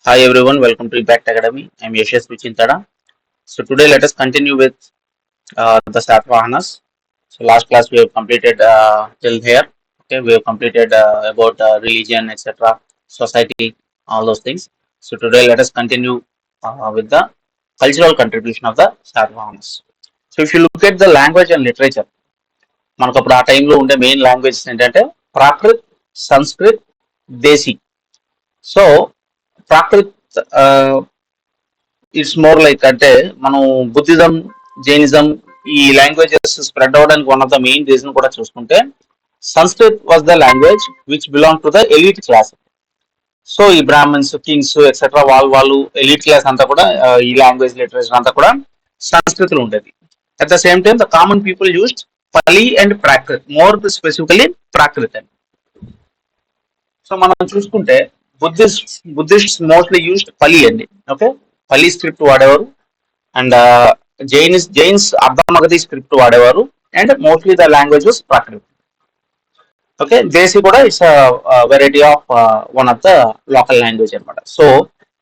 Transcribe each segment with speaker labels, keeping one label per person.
Speaker 1: Hi everyone, welcome to Impact Academy. I'm Yashesh Vichintada. So today let us continue with the Satavahanas. So last class we have completed till here. Okay, we have completed about religion, etc., society, all those things. So today let us continue with the cultural contribution of the Satavahanas. So if you look at the language and literature, మనకు అప్పుడు ఆ టైంలో ఉండే main languages ఏంటంటే Prakrit, Sanskrit, Desi. So Prakrit it's more like అంటే మనం Buddhism, Jainism ఈ languages spread అవడానికి one of the main reason కూడా చూసుకుంటే Sanskrit was the language which belong to the elite class. So ఈ బ్రాహ్మణ్స్, కింగ్స్ ఎక్సెట్రా వాళ్ళు ఎలిట్ క్లాస్ అంతా కూడా ఈ లాంగ్వేజ్ లిటరేచర్ అంతా కూడా సంస్కృతిలో ఉండేది. At the same time the common people used Pali and Prakrit, more specifically Prakrit అని. సో మనం చూసుకుంటే బుద్ధిస్ట్ మోస్ట్లీ యూస్డ్ పలి అండి. ఓకే, పలి స్క్రిప్ట్ వాడేవారు. అండ్ జైన్స్ అర్ధమగధి స్క్రిప్ట్ వాడేవారు. And mostly the language was Prakrit. Okay, Desi కూడా it's variety of one of the local language అనమాట. So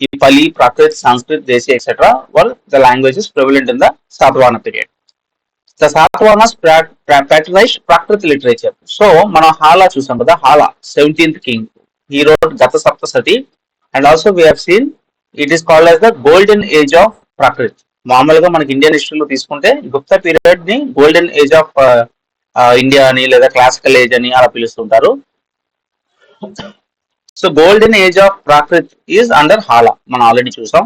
Speaker 1: ఈ Pali, Prakrit, Sanskrit, Desi etcetera were the languages prevalent in the Satavahana period. The Satavahanas patronized Prakrit literature. So మనం హాలా చూసాం కదా, హాలా 17th king. He wrote Gata Saptasati, and also we have seen it is called as the golden age of Prakrit. మామూలుగా మనకి Indian హిస్టరీలో తీసుకుంటే Gupta period ని golden age of India అని లేదా క్లాసికల్ ఏజ్ అని అలా పిలుస్తుంటారు. So golden age of Prakrit is under Hala, మనం ఆల్రెడీ చూసాం.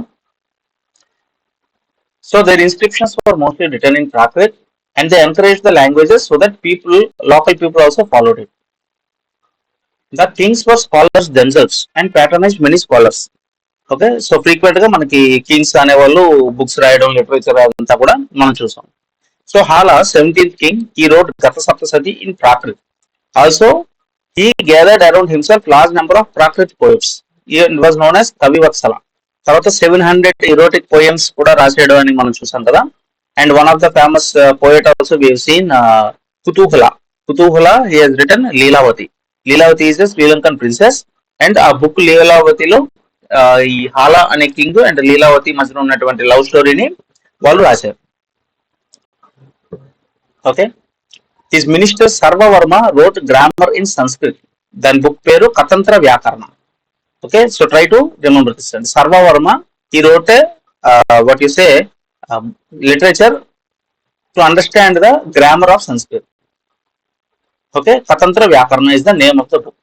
Speaker 1: So their inscriptions were mostly written in Prakrit and they encouraged the languages so that local people also followed it. The kings were scholars themselves and patronized many scholars. Okay, so frequent గా మనకి Kings అనేవాళ్ళు books రాయడం, literature అంతా కూడా మనం చూసాం. So Hala 17th king, he wrote Gata Saptasati in Prakrit. Also, he gathered around himself large number of Prakrit poets. He was known as Kavi Vatsala. తర్వాత 700 erotic poems కూడా రాసేయడం అని మనం చూసాం కదా. And one of the famous poet also we have seen Kutuhala. He has written Lilavati. Lilavati is the Sri Lankan princess. And ఆ book లీలావతిలో ఈ హాలా అనే కింగ్ అండ్ లీలావతి మధ్యలో ఉన్నటువంటి లవ్ స్టోరీని వాళ్ళు రాశారు. Okay, his minister Sarvavarma wrote grammar in Sanskrit. దాని బుక్ పేరు Katantra Vyakarana. Okay, so try to remember this. And Sarvavarma he wrote what you say literature to understand the grammar of Sanskrit. Okay, Katantra Vyakarana is the name of the book.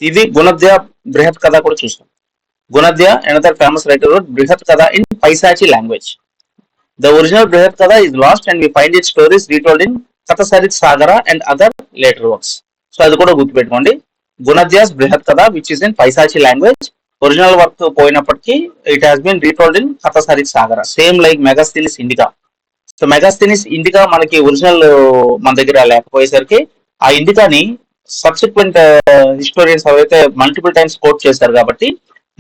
Speaker 1: ఇది గుణద్య బృహత్ కథ కూడా చూసాం. Gunadhya, another famous writer, wrote Brihat Katha in Paisachi language. The original Brihat Katha is lost and we find its stories retold in Kathasarit Sagara and other later works. So అది కూడా గుర్తుపెట్టుకోండి. Gunadhya's Brihat Katha, which is in Paisachi language, original work పోయినప్పటికీ it has been retold in Kathasarit Sagara. Same like Megasthenis Indica. So Megasthenes Indica మనకి original మన దగ్గర లేకపోయేసరికి ఆ ఇండికాని subsequent historians అవైతే మల్టిపుల్ టైమ్స్ కోట్ చేశారు కాబట్టి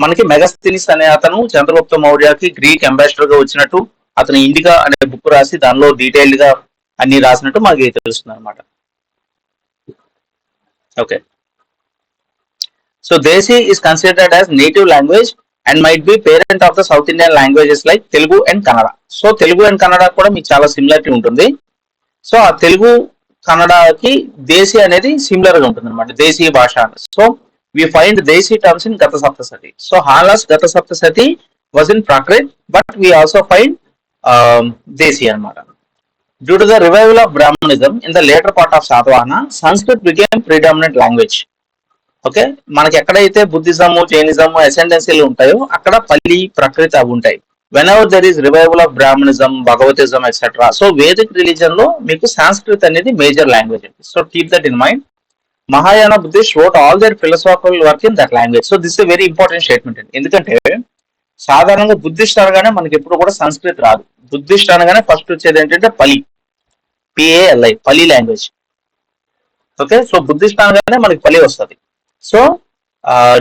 Speaker 1: మనకి మెగాస్థెనిస్ అనే అతను చంద్రగుప్త మౌర్యకి గ్రీక్ అంబాసిడర్ గా వచ్చినట్టు, అతను ఇండికా అనే బుక్ రాసి దానిలో డీటెయిల్డ్ గా అన్ని రాసినట్టు మనకి తెలుస్తుంది అనమాట. Okay, so desi is considered as native language and might be parent of the south Indian languages like Telugu and Kannada. So Telugu and Kannada కూడా మీకు చాలా సిమిలారిటీ ఉంటుంది. సో ఆ తెలుగు కన్నడకి దేశీ అనేది సిమిలర్ గా ఉంటుంది అనమాట, దేశీ భాష. So we find Desi terms in Gata Saptasati. So Hala's Gata Saptasati was in Prakrit, but we also find Desi anamata. Due to the revival of Brahmanism in the later part of Satavahana, Sanskrit became predominant language. Okay, మనకి ఎక్కడైతే బుద్ధిజము, జైనిజము అసెండెన్సీలు ఉంటాయో అక్కడ పల్లి, ప్రకృతి అవి ఉంటాయి. whenever there is revival of Brahmanism, Bhagavatism, etc. So Vedic religion లో మీకు సంస్కృత్ అనేది major language. So keep that in mind. Mahayana Buddhists wrote all their philosophical work in that language. So this is a very important statement. ఎందుకంటే సాధారణంగా Buddhist అనగానే మనకి ఎప్పుడు కూడా సంస్కృత్ రాదు. బుద్ధిస్ట్ అనగానే ఫస్ట్ వచ్చేది ఏంటంటే పలి, PALI, పలి లాంగ్వేజ్. ఓకే, సో బుద్ధిస్ట్ అనగానే మనకి పలి వస్తుంది. So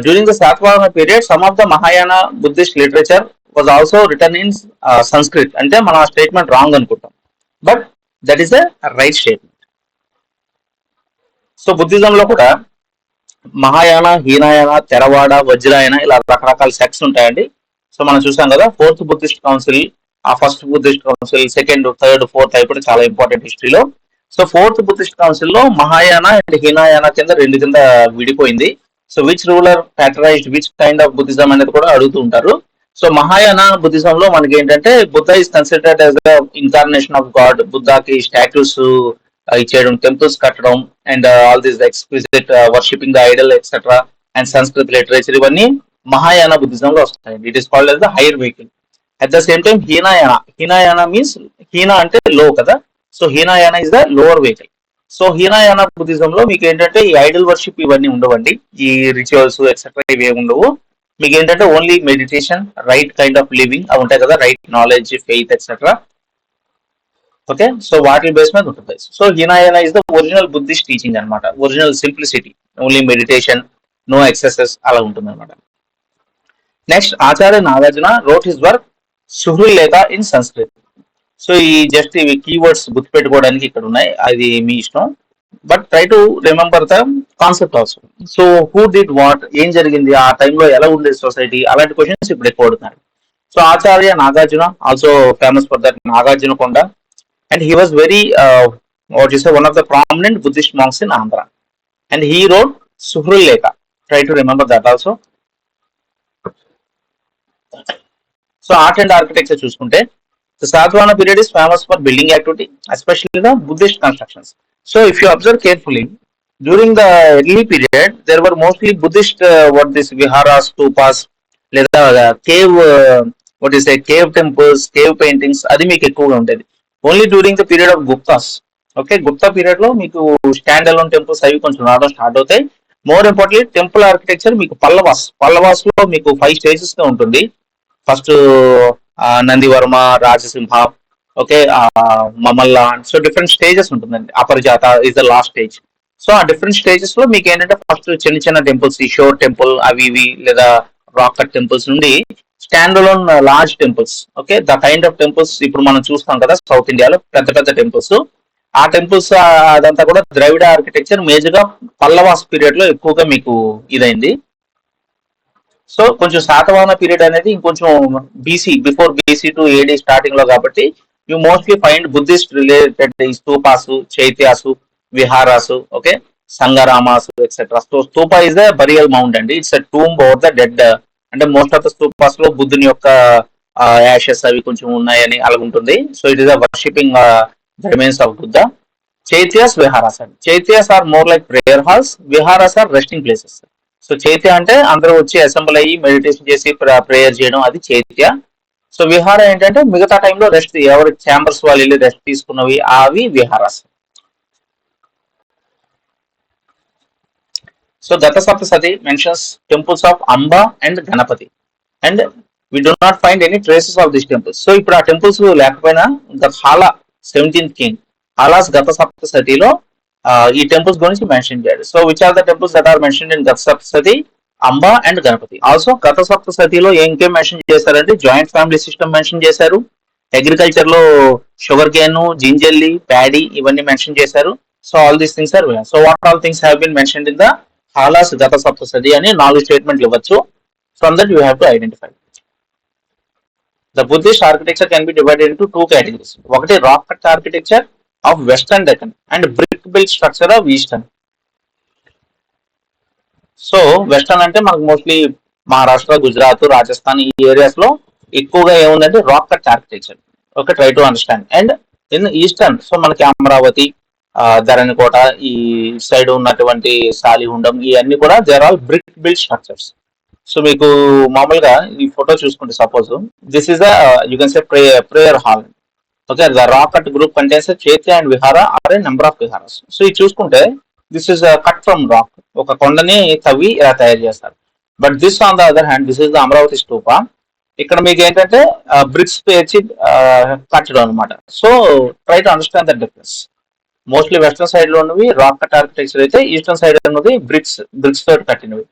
Speaker 1: during the Satavahana period some of the Mahayana Buddhist literature was also written in Sanskrit. అంటే మనం ఆ స్టేట్మెంట్ రాంగ్ అనుకుంటాం, but that is a right statement. So బుద్ధిజంలో కూడా మహాయాన, హీనాయాన, తెరవాడ, వజ్రాయన ఇలా రకరకాల సెక్ట్స్ ఉంటాయండి. సో మనం చూసాం కదా, ఫోర్త్ బుద్ధిస్ట్ కౌన్సిల్, ఆ first Buddhist council, second, third, fourth అయిపోతే చాలా ఇంపార్టెంట్ హిస్టరీలో. సో ఫోర్త్ బుద్ధిస్ట్ కౌన్సిల్ లో మహాయాన అండ్ హీనాయాన కింద రెండు కింద విడిపోయింది. So which ruler patronized which kind of Buddhism అనేది కూడా అడుగుతూ ఉంటారు. సో మహాయాన బుద్ధిజం లో మనకి ఏంటంటే Buddha is considered as the incarnation of god. బుద్ధాకి స్టాట్యూస్ ఇచ్చేయడం, టెంపుల్స్ కట్టడం, and all this exquisite worshipping the idol etcetera, and Sanskrit literature, ఇవన్నీ మహాయాన బుద్ధిజం లో వస్తాయి. It is called as the higher vehicle. At the same time Hinayana, Hinayana means హీనా అంటే low కదా, so Hinayana is the lower vehicle. So Hinayana Buddhism లో మీకు ఏంటంటే ఈ ఐడల్ వర్షిప్ ఇవన్నీ ఉండవండి, ఈ రిచువల్స్ ఎక్సెట్రా ఇవి ఉండవు. మీకు ఏంటంటే only meditation, right kind of living అవి ఉంటాయి కదా, right knowledge, faith etcetera. Okay, so వాటి బేస్ మీద ఉంటుంది. So Hinayana is the original Buddhist teaching అనమాట, original simplicity, only meditation, no excesses అలా ఉంటుంది అనమాట. Next, Acharya Nagarjuna wrote his work Suhrillekha in Sanskrit. So ఈ జస్ట్ ఇవి కీవర్డ్స్ గుర్తుపెట్టుకోవడానికి ఇక్కడ ఉన్నాయి, అది మీ ఇష్టం, but try to remember the concept also. So who did what, ఏం జరిగింది ఆ టైంలో, ఎలా ఉండేది సొసైటీ, అలాంటి క్వశ్చన్స్ ఇప్పుడు ఎక్కువ అడుగుతున్నారు. So Acharya Nagarjuna also famous for that Nagarjuna Konda, and he was very what you say one of the prominent Buddhist monks in Andhra, and he wrote Suhrillekha. Try to remember that also. So art and architecture చూసుకుంటే, the Satavahana period is famous for building activity, especially the Buddhist constructions. So if you observe carefully, during the early period, there were mostly Buddhist what this viharas, stupas, లేదా cave what is a cave temples, cave paintings, అది మీకు ఎక్కువగా ఉండేది. Only during the period of Guptas. Okay, Gupta period లో మీకు stand alone temples అవి కొంచెం రావడం స్టార్ట్ అవుతాయి. మోర్ ఇంపార్టెంట్లీ టెంపుల్ ఆర్కిటెక్చర్ మీకు పల్లవాస్ లో మీకు 5 స్టేజెస్ గా ఉంటుంది. First Nandivarma, Rajasimha, okay, Mamalla, so different stages ఉంటుందండి. Aparajita is the last stage. So ఆ డిఫరెంట్ స్టేజెస్ లో మీకు ఏంటంటే ఫస్ట్ చిన్న చిన్న టెంపుల్స్, ఈ షోర్ టెంపుల్ అవి ఇవి, లేదా రాక్ కట్ టెంపుల్స్ నుండి stand alone large temples. Okay, the kind of temples ఇప్పుడు మనం చూస్తాం కదా సౌత్ ఇండియాలో పెద్ద పెద్ద టెంపుల్స్. ఆ టెంపుల్స్ అదంతా కూడా ద్రవిడ ఆర్కిటెక్చర్ మేజర్ గా పల్లవాస్ పీరియడ్ లో ఎక్కువగా మీకు ఇదైంది. సో కొంచెం శాతవాహన పీరియడ్ అనేది ఇంకొంచెం BC, before BC to AD starting లో, కాబట్టి you mostly find Buddhist related ఈ stupas, chaityas, viharas, okay, sangharamas etcetera. So stupa is the burial mount అండి, it's a tomb over the dead. అంటే మోస్ట్ ఆఫ్ ద స్తూపాస్ లో బుద్ధుని యొక్క యాషెస్ అవి కొంచెం ఉన్నాయని అలా ఉంటుంది. So it is the worshipping the remains of Buddha. Chaityas, viharas అండి. Chaityas are more like prayer halls, viharas are resting places. So chaitya అంటే అందరూ వచ్చి అసెంబ్ల్ అయ్యి మెడిటేషన్ చేసి ప్రేయర్ చేయడం, అది చైత్య. సో విహార ఏంటంటే మిగతా టైంలో రెస్ట్, ఎవరి ఛాంబర్స్ వాళ్ళు వెళ్ళి రెస్ట్ తీసుకున్నవి అవి viharas. So Gatha Saptasati mentions temples of Amba and Ganapati, and we do not find any traces of this temples. So ఇప్పుడు ఆ టెంపుల్స్ లేకపోయినా హాలా 17th కింగ్ హాలాస్ గత సప్తసతిలో ఈ టెంపుల్స్ గురించి మెన్షన్ చేయాలి. So which are the temples that are mention in Gatha Saptasati, Amba and Ganapati. Also Gatha సప్తసతిలో ఇంకేం mention చేశారంటే జాయింట్ ఫ్యామిలీ సిస్టమ్ మెన్షన్ చేశారు, అగ్రికల్చర్ లో షుగర్ కేన్, జింజర్లీ, ప్యాడీ ఇవన్నీ మెన్షన్ చేశారు. So all these things are, so what all things have been mentioned in the Hala's Gatha Saptasati అని 4 స్టేట్మెంట్లు ఇవ్వచ్చు. From that you have to identify. The Buddhist architecture can be divided into 2 categories. ఒకటి rock cut architecture of western Deccan and brick build structure of eastern. So western అంటే మనకు mostly Maharashtra, Gujarat, Rajasthan ఈ areas లో ఎక్కువగా ఏముందంటే rock cut architecture. Okay, try to understand. And in eastern, so మనకి అమరావతి, ధరణికోట, ఈ side ఉన్నటువంటి సాలిహుండం, ఇవన్నీ కూడా there all brick built structures. So మీకు మామూలుగా ఈ ఫోటో చూసుకుంటే suppose this is you can say prayer hall. Okay, the rock cut group contains chaitya and vihara or a number of viharas. So ఇది చూసుకుంటే this is cut from rock, ఒక కొండని తవ్వి ఇలా తయారు చేస్తారు. But this on the other hand, this is the Amaravati stupa. ఇక్కడ మీకు ఏంటంటే బ్రిక్స్ పేర్చి కట్టడం అనమాట. So try to understand the difference. Mostly western side లో ఉన్నవి రాక్ కట్ ఆర్కిటెక్చర్ అయితే, ఈస్టర్న్ సైడ్ ఉన్నది బ్రిక్స్ తోటి కట్టినవి.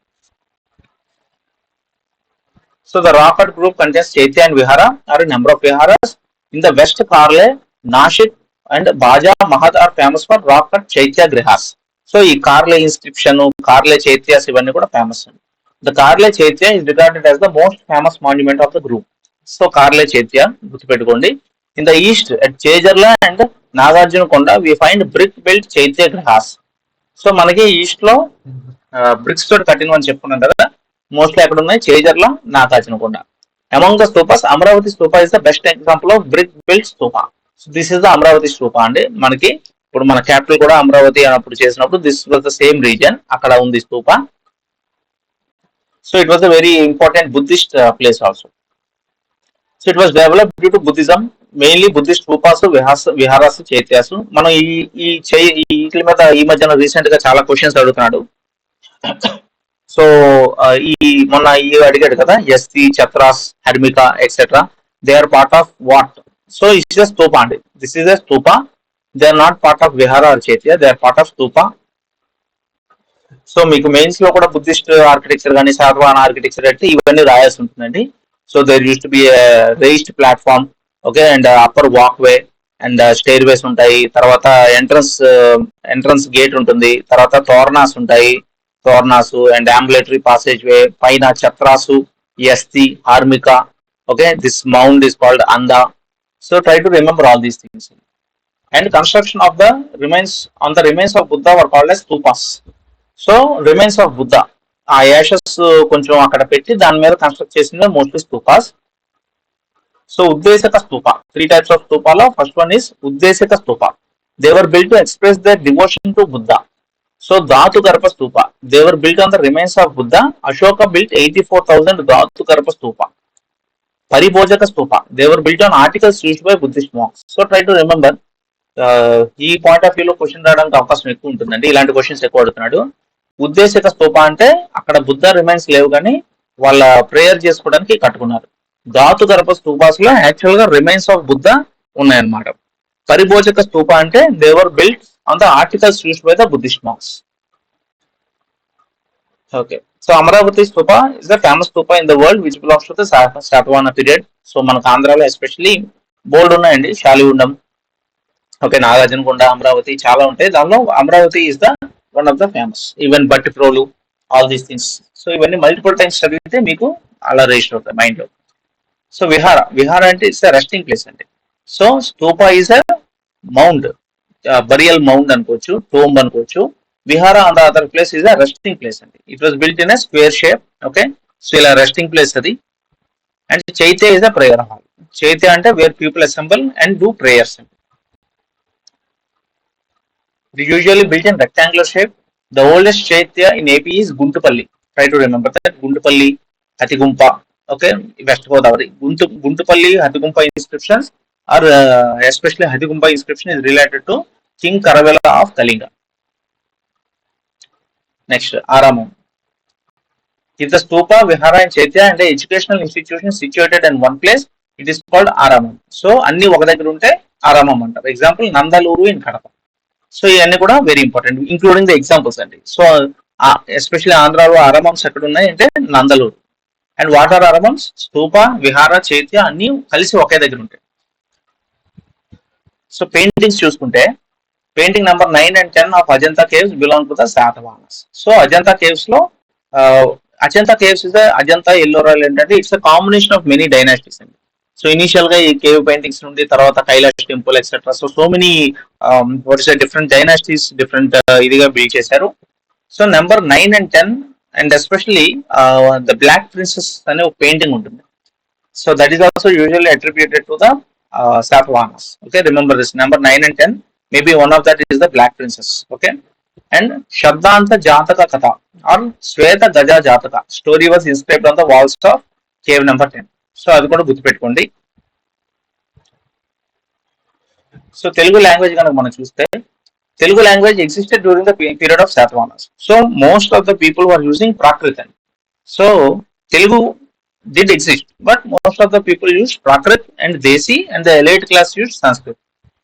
Speaker 1: So the rock cut group contains Chaitya and Vihara or a number of Viharas. In the west, Karle, Nashik and Bhaja Mahad are famous for rock cut Chaitya Grihas. So ఈ కార్లే inscription, కార్లే chaityas ఇవన్నీ కూడా famous అండి. The Karle Chaitya is regarded as the most famous monument of the group. So Karle Chaitya, గుర్తుపెట్టుకోండి. In the east, at Chejarla and Nagarjunakonda, we find brick-built Chaitya Grahas. So మనకి east లో bricks తోటి కట్టినవని చెప్పుకున్నాం కదా, mostly ఎక్కడ ఉన్నాయి, Chejarla, Nagarjunakonda. Among the stupas, Amaravati stupa is the best example of brick built stupa. So this is the Amaravati stupa అండి. మనకి ఇప్పుడు మన క్యాపిటల్ కూడా అమరావతి అన్నప్పుడు చేసినప్పుడు this was the same reason, అక్కడ ఉంది stupa. So it was a very important Buddhist place also. So it was developed due to Buddhism, mainly Buddhist stupas, viharas, chaityas. మనం వీటి మీద ఈ మధ్యన రీసెంట్ గా చాలా క్వశ్చన్స్ అడుగుతున్నాడు. సో ఈ మొన్న అడిగాడు కదా, yashti, chhatras, harmika etcetera, they are part of what? So it's a stupa అండి. This is a stupa. They are not part of vihara or chaitya, they are part of stupa. So మీకు మెయిన్స్ లో కూడా బుద్ధిస్ట్ ఆర్కిటెక్చర్ కానీ శాతవాహన ఆర్కిటెక్చర్ అంటే ఇవన్నీ రాయాల్సి ఉంటుందండి. So there use to be raised platform, okay, and upper walkway and stairways ఉంటాయి. తర్వాత ఎంట్రన్స్ గేట్ ఉంటుంది. తర్వాత తోరణాస్ ఉంటాయి, toranas and ambulatory passage way, పైన chhatras, yashti, harmika, okay, this mound is called anda. So try to remember all these things. And construction of the remains of Buddha were called as stupas. So remains of Buddha, uh ashes కొంచెం అక్కడ పెట్టి దాని మీద construct చేసింది mostly stupas. So Uddeshika stupa, 3 types of స్తూపాలో first one is Uddeshika stupa. They were built to express their devotion to Buddha. So Dhatu Garbha stupa, they were built on the remains of Buddha. Ashoka built 84,000 Dhatu Garbha stupa. Paribhogika stupa, they were built on articles used by Buddhist monks. So try to remember. ఈ point of వ్యూలో question రావడానికి అవకాశం ఎక్కువ ఉంటుందండి, ఇలాంటి questions ఎక్కువ అడుగుతున్నాడు. ఉద్దేశిక స్తూప అంటే అక్కడ బుద్ధ రిమైన్స్ లేవు కానీ వాళ్ళ ప్రేయర్ చేసుకోవడానికి కట్టుకున్నారు. ధాతు గర్భ స్తూపాస్ లో యాక్చువల్ గా రిమైన్స్ ఆఫ్ బుద్ధ ఉన్నాయన్నమాట. పరిభోజక స్తూప అంటే they were built on the articles used by the Buddhist monks. Okay, so Amaravati stupa is the famous stupa in the world which belongs to the Satavahana period. So మనకు ఆంధ్రాలో especially బోల్డ్ ఉన్నాయండి, శాలిగుండం, okay, Nagarjunakonda, Amaravati చాలా ఉంటాయి. దానిలో Amaravati is the one of the famous. Even Bhattiprolu, all these things. So ఇవన్నీ multiple times చదివితే మీకు అలా రిజిస్టర్ అవుతాయి మైండ్ లో. సో విహార అంటే ఇట్స్ రెస్టింగ్ ప్లేస్ అండి. So stupa is a mound, burial mound అనుకోవచ్చు, టోంబ్ అనుకోవచ్చు. Vihara on the other place is a resting place అండి. It was built in a square shape, okay. So ఇలా resting place అది. And chaitya is a prayer hall. Chaitya అంటే where people assemble and do prayers అండి. It is usually built in rectangular shape. The oldest Chaitya in AP is Guntupalli. Try to remember that. Guntupalli, Hatigumpa, okay, West Godavari. Guntupalli, Hatigumpa inscriptions are especially Hatigumpa inscription is related to King Karavela of Kalinga. Next, Aramam. If the stupa, vihara and chaitya and the educational institution situated in one place, it is called Aramam. So, anni oka daggara unte Aramam antaru. Example, Nandaluru in Kadapa. So ఇవన్నీ కూడా very important, including the examples అండి. So especially ఆంధ్రాలో ఆరామమ్స్ ఎక్కడ ఉన్నాయి అంటే Nandaluru. And what are aramams? Stupa, vihara, chaitya అన్ని కలిసి ఒకే దగ్గర ఉంటాయి. సో పెయింటింగ్స్ చూసుకుంటే painting number 9 and 10 of Ajanta caves belong to the Satavahanas. So Ajanta caves లో Ajanta caves is the Ajanta, ఎల్లోరాల్ ఏంటంటే it's a combination of many dynasties అండి. సో ఇనిషియల్ గా ఈ కేవ్ పెయింటింగ్స్ నుండి తర్వాత Kailash temple etcetera. So many different dynasties different ఇదిగా బిల్డ్ చేశారు. So number 9 and 10 and especially the black princess అనే ఒక పెయింటింగ్ ఉంటుంది. So that is also usually attributed to the Satavahanas. Okay, remember this number 9 and 10. Maybe one of that is the Black Princess. Okay, and Shabdanta Jataka Katha or Sweta Gaja Jataka story was inscribed on the walls of cave number 10. So అది కూడా గుర్తుపెట్టుకోండి. So Telugu language కనుక మనం చూస్తే Telugu language existed during the period of Satavahanas. So most of the people were using Prakrit. So Telugu did exist, but most of the people used Prakrit and Desi, and the elite class used Sanskrit.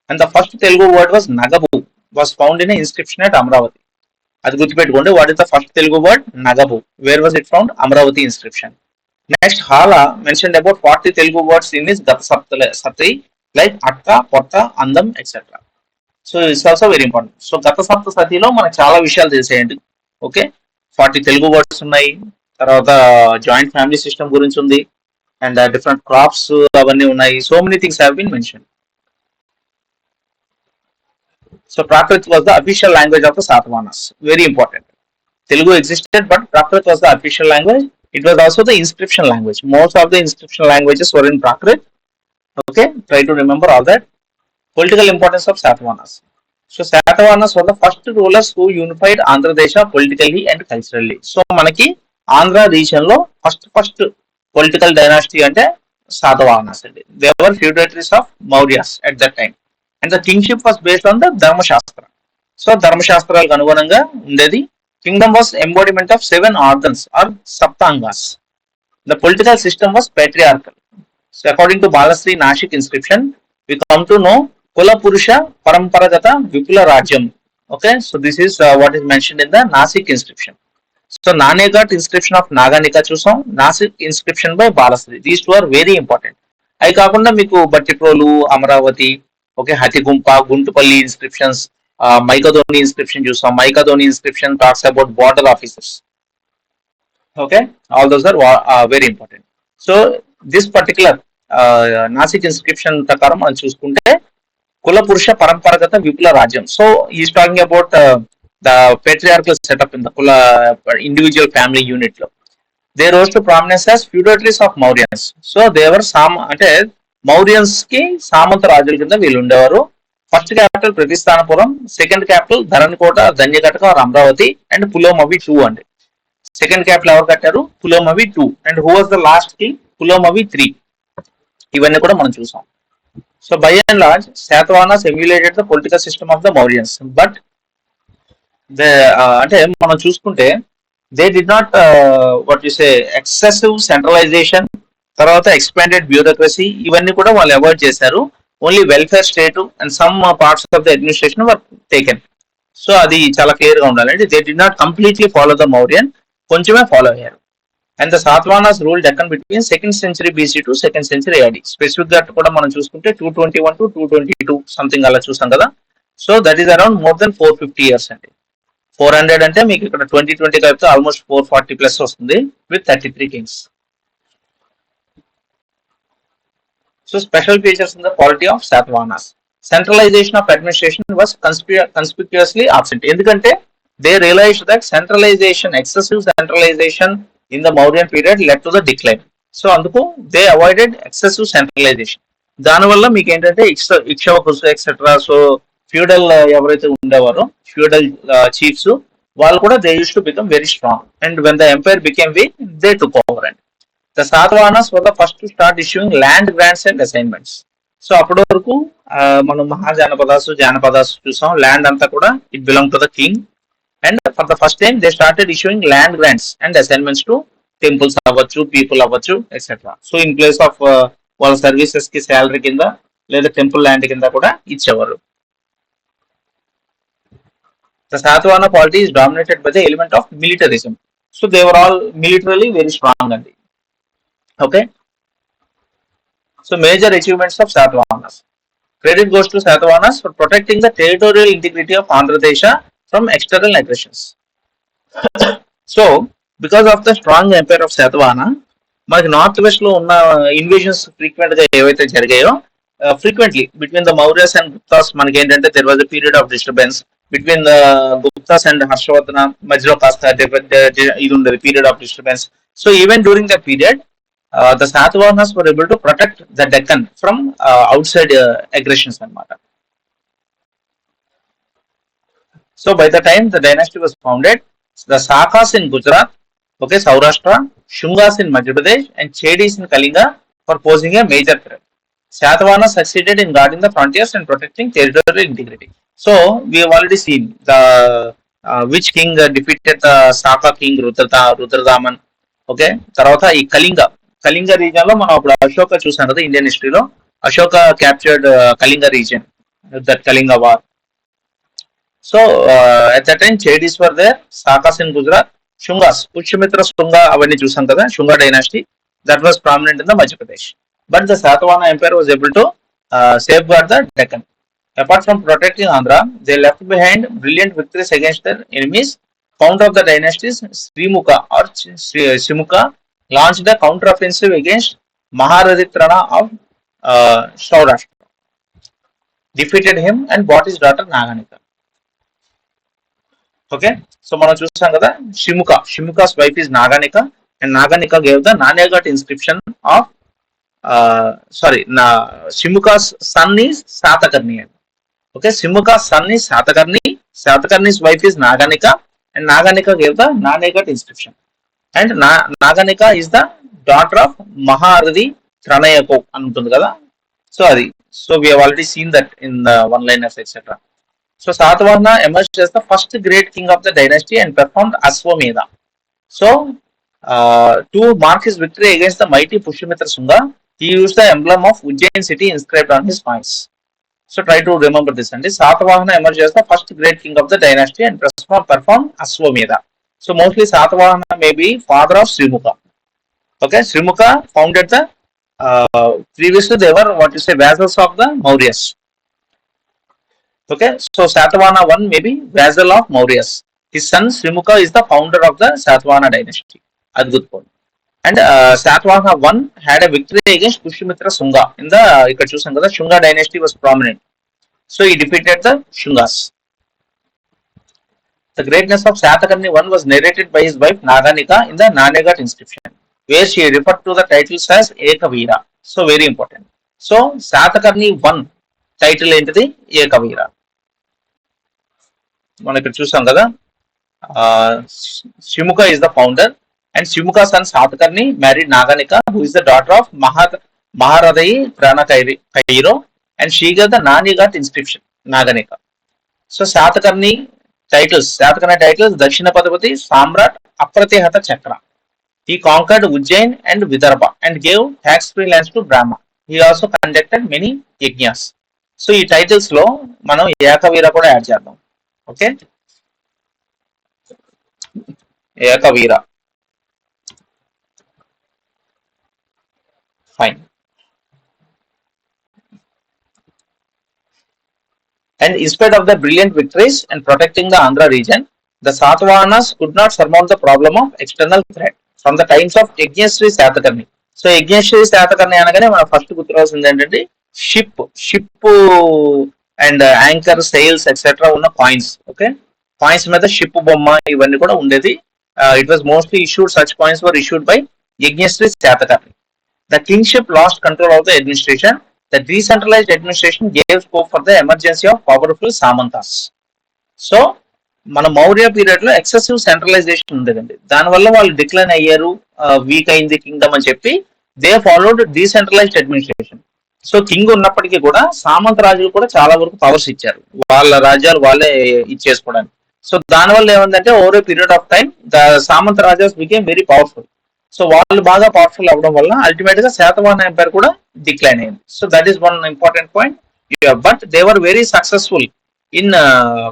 Speaker 1: And the first Telugu word was Nagabu, was found in an inscription at Amravati. Adi gurtupettukondi, what is the first Telugu word? Nagabu. Where was it found? Amravati inscription. Next, Hala mentioned about 40 Telugu words in his Gatasaptati, like Atta, Potta, Andam, etc. So it's also very important. So Gatasaptati lo manaku chaala vishayalu telisayandi. Okay, 40 Telugu words ఉన్నాయి, తర్వాత joint family system గురించి ఉంది, and different crops అవన్నీ ఉన్నాయి. So many things have been mention. So Prakrit was the official language of the Satavahanas. Very important. Telugu existed, but Prakrit was the official language. It was also the inscription language. Most of the inscription languages were in Prakrit. Okay, try to remember all that. Political importance of Satavahanas. So Satavahanas were the first rulers who unified Andhra Desha politically and culturally. So మనకి Andhra reason లో first political dynasty అంటే శాతవాహనాస్ అండి. They were feudatories of Mauryas at that time, and the kingship was based on the ధర్మశాస్త్ర. So ధర్మశాస్త్రాలకు అనుగుణంగా ఉండేది. Kingdom was embodiment of 7 organs or saptangas. The political system was patriarchal. So according to Balasri Nashik inscription, we come to know Kula Purusha Paramparagata Vipula Rajyam. Okay, so this is what is mentioned in the Nashik inscription. So Nanegat inscription of Naganika chusam, Nashik inscription by Balasri. These two are very important. అవి కాకుండా మీకు Bhattiprolu, Amaravati, okay, Hathigumpha, Guntupalli inscriptions, Maikadoni inscription చూసాం. Maikadoni inscription talks about border officers. Okay, all those are very important. So this particular Nasik inscription ప్రకారం మనం చూసుకుంటే కుల పురుష పరంపరగత విపుల రాజ్యం. So he is talking about the patriarchal setup in the Kula individual family unit లో. They rose to prominence as feudatories of Mauryans. So they were అంటే Mauryans కి సామంత రాజుల కింద వీళ్ళు ఉండేవారు. First capital Pratisthanapuram, second capital Dharanikota, Dhanyakataka, Amaravati, and Pulomavi 2 అండి. Second capital ఎవరు కట్టారు? Pulomavi 2. And who was the last king? Pulomavi 3. ఇవన్నీ కూడా మనం చూసాం. So by and large Satavahanas emulated the political system of the Mauryans. But అంటే మనం చూసుకుంటే they did not what you say excessive centralization, తర్వాత ఎక్స్పాండెడ్ బ్యూరోక్రసీ, ఇవన్నీ కూడా వాళ్ళు అవాయిడ్ చేశారు. Only welfare state and some parts of the administration were taken. So అది చాలా క్లియర్ గా ఉండాలి. అంటే they did not completely follow the Mauryan, కొంచెమే ఫాలో అయ్యారు. And the Satavahanas rule Deccan between second century BC to second century AD. Specific గా కూడా మనం చూసుకుంటే 221 to 222 సంథింగ్ అలా చూసాం కదా. So that is around more than 450 years అండి. 400 అంటే మీకు ఇక్కడ 2020 కలిపితే ఆల్మోస్ట్ 440 ప్లస్ వస్తుంది with 33 kings. So special features in the polity of Satavahanas. Centralization of administration was conspicuously absent. ఎందుకంటే they realized that excessive centralization in the Mauryan period led to the decline. So అందుకు they avoided excessive centralization. దానివల్ల మీకు ఏంటంటే ఇక్షవకుసు etcetera, so feudal ఎవరైతే ఉండేవారో feudal chiefs వాళ్ళు కూడా they used to become very strong, and when the empire became weak they took over. And the Satavahanas were the first to start issuing land grants and assignments. So అప్పటి వరకు మనం జానపదాస్ చూసాం. Land అంతా కూడా it belong to the king, and for the first time they started issuing land grants and assignments to temples అవ్వచ్చు, people అవ్వచ్చు, etcetera. So in place of వాళ్ళ services కి శాలరీ కింద లేదా టెంపుల్ ల్యాండ్ కింద కూడా ఇచ్చేవారు. The Satavahana polity is dominated by the element of militarism. So they were all militarily very strong. Okay. So major achievements of Satavahanas. Credit goes to Satavahanas for protecting the territorial integrity of Andhra Desha from external aggressions. So because of the strong empire of Satavahana, మనకి north west లో ఉన్న invasions frequent గా ఏవైతే జరిగాయో, frequently between the Mauryas and Guptas మనకి ఏంటంటే there was a period of disturbance between the Guptas and Harshavardhana మధ్యలో కాస్త ఇది ఉండేది period of disturbance. So even during the period the Satavahanas were able to protect the Deccan from outside aggressions anamata. So by the time the dynasty was founded, the Sakas in Gujarat, okay, Saurashtra, Shungas in Madhya Pradesh, and Chedis in Kalinga were posing a major threat. Satavahanas succeeded in guarding the frontiers and protecting territorial integrity. So we have already seen the which king defeated the Saka king Rudradaman. Okay, తర్వాత ఈ Kalinga region లో మనం అప్పుడు అశోక చూసాం కదా Indian హిస్టరీలో. Ashoka captured Kalinga region, that Kalinga war. So at that time Chedis were there, Sakas in Gujarat, Shungas, Pushyamitra Shunga అవన్నీ చూసాం కదా, Shunga dynasty that was prominent in the Madhya Pradesh. But the Satavahana empire was able to safeguard the Deccan. Apart from protecting Andhra, they left behind brilliant victories against their enemies founder of the dynasty Srimuka or Shimuka launched a counteroffensive against Maharajitrana of Saurashtra, defeated him and bought his daughter Naganika. Okay, so మనం చూసాం కదా Shimuka's wife is Naganika and Naganika gave the Nanegat inscription of Shimuka's son is Satakarni. Okay, Shimuka's son is Satakarni, Satakarni's wife is Naganika and Naganika gave the Nanegat inscription. And Naganika is the daughter of Maharadi Tranayako anuntundi kada. So we have already seen that in the one-liners etc. So Satavahana emerged as the first great king of the dynasty and performed Aswamedha. So to mark his victory against the mighty Pushyamitra Sunga, he used the emblem of Ujjain city inscribed on his coins. So try to remember this. And Satavahana emerged as the first great king of the dynasty and performed Aswamedha. So mostly Satavahana may be father of Srimuka. Okay, Srimuka founded the previously they were vassals of the Mauryas. Okay, so Satavahana I may be vassal of Mauryas. His son Srimuka is the founder of the Satavahana dynasty. Adbut point. And Satavahana I had a victory against Pushyamitra Sunga. In the Shunga dynasty was prominent. So he defeated the Shungas. The greatness of Satakarni I was narrated by his wife Naganika in the Nanegat inscription, where she referred to the titles as Ekavira. So very important. So Satakarni I title ఏంటిది Ekavira. మనం ఇక్కడ చూసాం కదా Shimuka is the founder and Shimuka's son Satakarni married Naganika, who is the daughter of Maharadayi Pranakairo, and she gave the Nanegat inscription Naganika. So Satakarni titles Dakshina Padapati, Samrat, Apratihata Chakra. He conquered Ujjain and Vidarbha and gave tax-free lands to Brahma. He also conducted many yajnas. So ఈ titles లో మనం ఏకవీర కూడా add చేద్దాం. Okay, Ekaveera. Fine. And in spite of the brilliant victories and protecting the Andhra region, the Satavahanas could not surmount the problem of external threat from the times of Yajnasri Satakarni. So Yajnasri Satakarni అనగానే మన first గుర్తురావాల్సింది ఏంటంటే ship and anchor sails etcetera ఉన్న coins. Okay, coins మీద ship బొమ్మ ఇవన్నీ కూడా ఉండేది. It was mostly issued, such coins were issued by Yajnasri Satakarni. The kingship lost control of the administration. The decentralized administration gave scope for the emergency of powerful Samantas. So మన Maurya period లో excessive centralisation ఉండేదండి. దానివల్ల వాళ్ళు decline అయ్యారు, week అయింది Kingdom అని చెప్పి they followed decentralised administration. So king ఉన్నప్పటికీ కూడా సామంత రాజులు కూడా చాలా వరకు పవర్స్ ఇచ్చారు, వాళ్ళ రాజ్యాలు వాళ్ళే ఇచ్చేసుకోవడానికి. సో దానివల్ల ఏమందంటే over a period of time the samanta rajas became very powerful. So వాళ్ళు బాగా పవర్ఫుల్ అవ్వడం వల్ల అల్టిమేట్ గా శాతవాహన ఎంపైర్ కూడా డిక్లైన్ అయింది. So that is one important point. But they were very successful in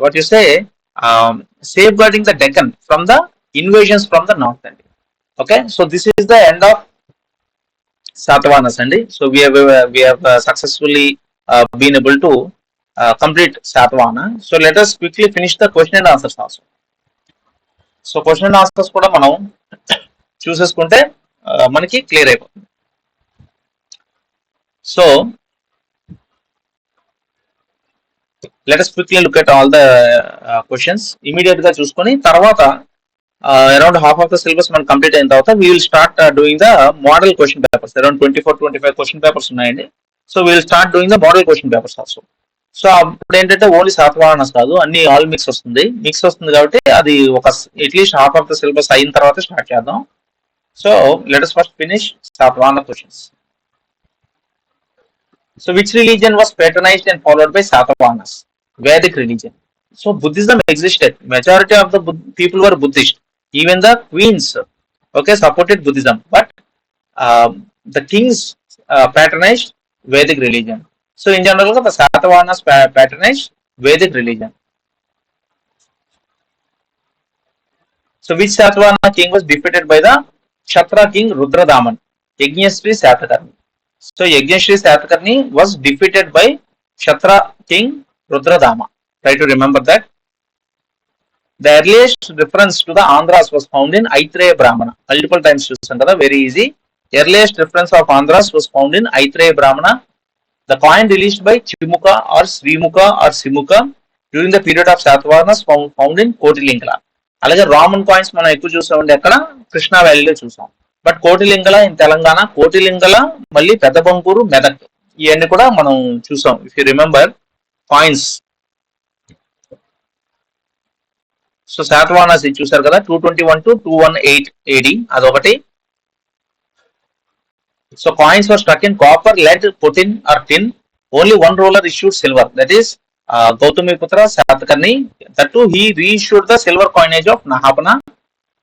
Speaker 1: what you say safeguarding the Deccan from the invasions from the north. Okay, so this is the end of Satavahanas andi. So we have successfully been able to complete Satavahana. So let us quickly finish the question and answers also. So question and answers కూడా మనం చూసేసుకుంటే మనకి clear అయిపోతుంది. So let us quickly look at all the questions. Immediate గా చూసుకొని తర్వాత around half of the syllabus మనం complete అయిన తర్వాత we will start doing the model question papers. Around 24-25 question papers ఉన్నాయండి. So we will start doing the model question papers also. So అప్పుడు ఏంటంటే only Satavahanas కాదు, అన్ని ఆల్ మిక్స్ వస్తుంది కాబట్టి అది ఒక at least half of the syllabus అయిన తర్వాత స్టార్ట్ చేద్దాం. So let us first finish Satavahana questions. So which religion was patronized and followed by Satavahanas? Vedic religion. So Buddhism existed. Majority of the people were Buddhist. Even the queens, okay, supported Buddhism. But the kings patronized Vedic religion. So in general, the Satavahanas patronized Vedic religion. So which Satavahana king was defeated by the Kshatriya king Rudradaman? Yajnasri Satakarni. So Yajnasri Satakarni was defeated by Kshatriya king Rudradama. Try to remember that. The earliest reference to the Andhras was found in Aitreya Brahmana. Multiple times చూస్తాం కదా, very easy. Earliest reference of Andhras was found in Aitreya Brahmana. The coin released by Chimuka or Srimuka or Simuka during the period of Satavahanas found in Kotilingala. అలాగే Raman coins మనం ఎక్కువ చూసామండి ఎక్కడ, కృష్ణా వ్యాలీలో చూసాం. But Kotilingala in Telangana, Kotilingala మళ్ళీ పెద్ద బంకూరు, మెదక్, ఇవన్నీ కూడా మనం చూసాం. If you remember coins. So Satavahanas ఇది చూసారు కదా, 221 to 218 AD అదొకటి. సో coins were struck in copper, lead, potin or tin. Only one ruler issued silver, that is Gautamiputra Satakarni. That too he reissued the silver coinage of Nahapana.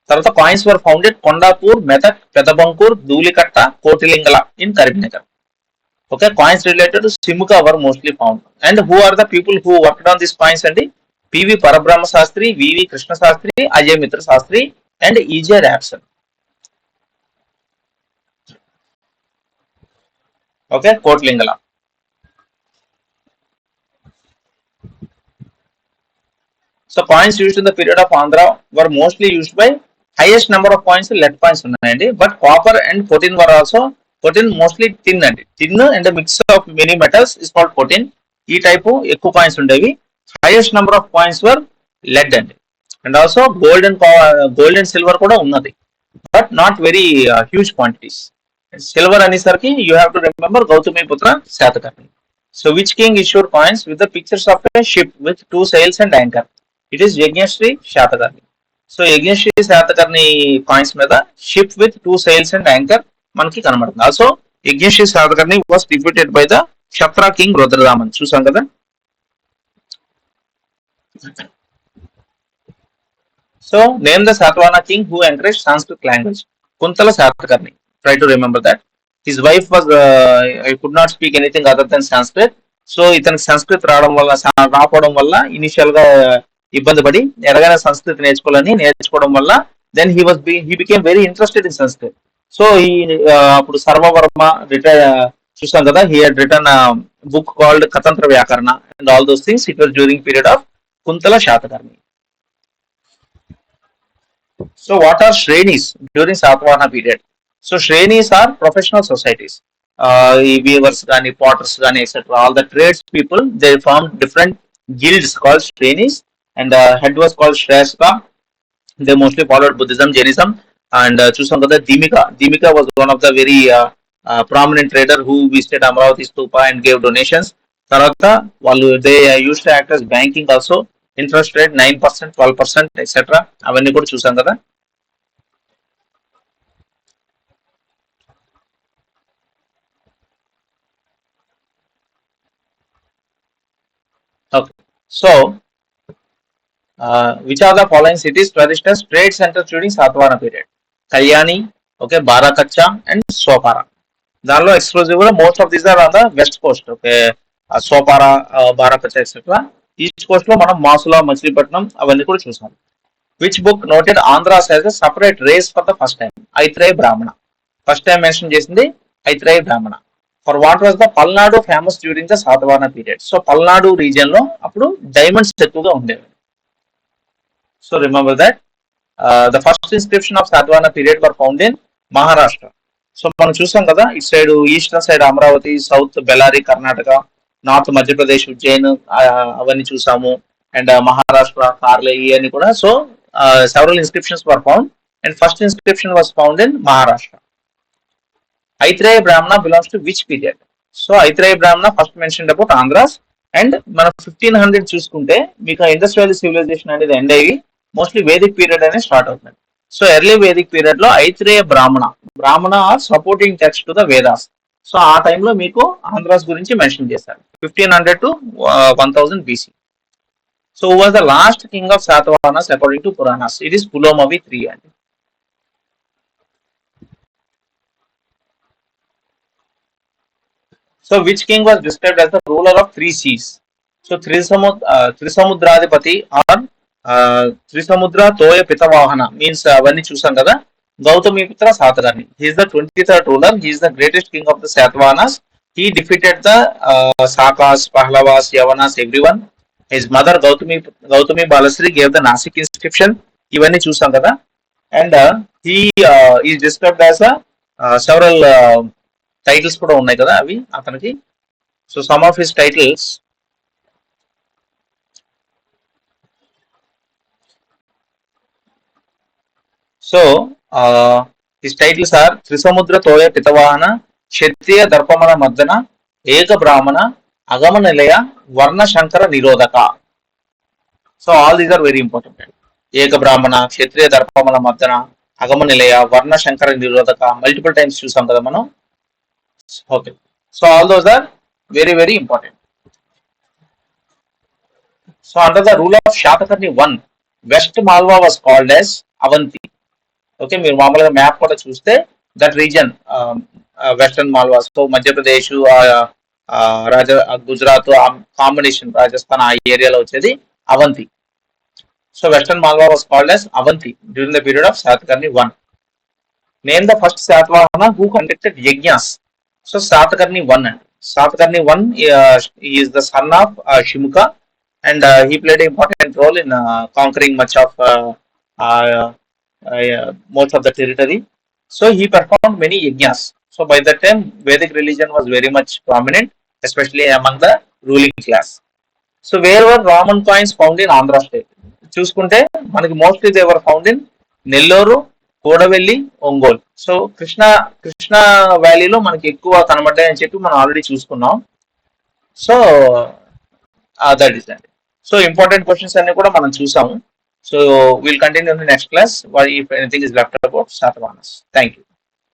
Speaker 1: తర్వాత coins were founded Kondapur, Medak, Pedabankur, Dhulikatta, Kotilingala ఇన్ Karimnagar. Okay, coins related to Simuka were mostly found. And who are the people who worked on these coins? And P.V. Parabrahma Sastri, V.V. Krishna Sastri, Ajay Mitra Sastri, and E.J. Rapson. Okay, Kotlingala. So coins used in the period of Andhra were mostly used by highest number of coins, lead coins, but copper and potin were also. Potin mostly tin and a mix of many metals is called potin. E type ఎక్కువ coins ఉండేవి. Highest number of coins were lead and also gold and silver కూడా ఉన్నది, but not very huge quantities. Silver అనేసరికి you have to remember Gautamiputra Satakarni. So which king issued coins with the pictures of a ship with 2 sails and anchor? It is Yajnashri Satakarni. So Yajnashri Satakarni coins మీద ship with 2 sails and anchor మనకి కనబడుతుంది. Also Yajnashri Satakarni was defeated by the Kshatra king Rudradaman. చూసాం కదా. So name the Satavahana king who encourage Sanskrit language. Kuntala Satakarni. Try to remember that. His wife was I could not speak anything other than Sanskrit. So ఇతనికి సంస్కృత్ రావడం వల్ల initial గా ఇబ్బంది పడి ఎలాగైనా సంస్కృత్ నేర్చుకోవడం వల్ల then he became very interested in Sanskrit. So ఈ అప్పుడు సర్వవర్మ చూసాం కదా, he had written book called Katantra Vyakarana and all those things. It was during period of Kuntala Satakarni. So what are shrenis during Satavahana period? So shrenis are professional societies. ఈ వీవర్స్ కానీ, potters కానీ, etcetera, all the trades people, they form different guilds called shrenis and head was called shreshtha. They mostly followed Buddhism, Jainism. And చూసాం కదా Dimika was one of the very prominent trader who visited Amravati Stupa and gave donations. తర్వాత వాళ్ళు they used to act as banking also. Interest rate 9%, 12%, etc. అవన్నీ కూడా చూసాం కదా. Okay, so which are the following cities flourished as trade centers during Satavahana period? Kalyani, okay, Barakacha and Sopara. దానిలో exclusive గా most of these are on the west coast. Okay, Sopara, Barakacha etcetera. East coast లో మనం మాసులా, మచిలీపట్నం అవన్నీ కూడా చూసాం. Which book noted Andhras as a separate race for the first time? Aitareya Brahmana. First time mention చేసింది Aitareya Brahmana. For what was the Palnadu famous during the Satavahana period? So Palnadu region లో అప్పుడు diamonds ఎక్కువగా ఉండేవి. So remember that. The first inscription of Satavahana period were found in Maharashtra. So మనం చూసాం కదా, ఇటు side eastern side Amaravati, south Bellary Karnataka, north Madhya Pradesh Ujjain అవన్నీ చూసాము, అండ్ మహారాష్ట్ర కార్లే ఇవన్నీ కూడా. So several inscriptions were found and first inscription was found in Maharashtra. Aitareya Brahmana belongs to which period? So Aitareya Brahmana first mention about Andhras. And మనం 1500 చూసుకుంటే మీకు ఇండస్ వ్యాలీ సివిలైజేషన్ అనేది ఎండ్ అయ్యి మోస్ట్లీ వేదిక్ పీరియడ్ అనేది స్టార్ట్ అవుతుంది. సో ఎర్లీ వేదిక్ పీరియడ్ లో Aitareya Brahmana are supporting text to the Vedas. So ఆ టైంలో మీకు ఆంధ్రాస్ గురించి మెన్షన్ చేశారు 1500 to 1000 BC. So who was the last king of Satavahanas according to Puranas? It is Pulomavi III అండి. So which king was described as the ruler of 3 seas? So Trisamudradhipati or Trisamudra Toya Pitavahana means అవన్నీ చూసాం కదా. Gautamiputra Satakarni. He is the 23rd ruler. He is the greatest king of the Satavahanas. He defeated the Sakas, Pahlavas, Yavanas, everyone. His mother Gautami Balashri gave the Nashik inscription. ఇవన్నీ చూసాం కదా. And he is described as several titles కూడా ఉన్నాయి కదా అవి అతనికి. So some of his titles. So his titles are Trisamudra Toya Pitavahana, Kshatriya Darpamana Mardana, Eka Brahmana, Agama Nilaya, Varna Sankara Nirodhaka. So all these are very important. Eka Brahmana, క్షత్రియ దర్పమల మర్దన, అగమ నిలయ, వర్ణ శంకర నిరోధక మల్టిపుల్ టైమ్స్ చూసాం కదా మనం. Okay, so all those are very very important. So under the rule of Satakarni 1, west Malwa was called as Avanthi. Okay, మీరు మామూలుగా map కూడా చూస్తే that reason western Malwa, so Madhya Pradesh, Gujarat combination, Rajasthan ఆ ఏరియాలో వచ్చేది Avanthi. So western Malwa was called as Avanthi during the period of Satakarni 1. Name the first Satavahana who conducted యజ్ఞాస్. So Satakarni 1 అండి. Satakarni 1 is the son of Simuka and he played an important role in conquering much of most of the territory. So he performed many yajnas. So by that time Vedic religion was very much prominent, especially among the ruling class. So where were Roman coins found in Andhra state? చూసుకుంటే మనకి mostly they were found in Nellore, Kodavalli, Ongole. So Krishna వ్యాలీలో మనకి ఎక్కువ కనబడ్డాయని చెప్పి మనం already చూసుకున్నాం. So that is అండి. సో ఇంపార్టెంట్ క్వశ్చన్స్ అన్ని కూడా మనం చూసాము. So will continue in the next class if anything is left about Satavahanas. Thank you.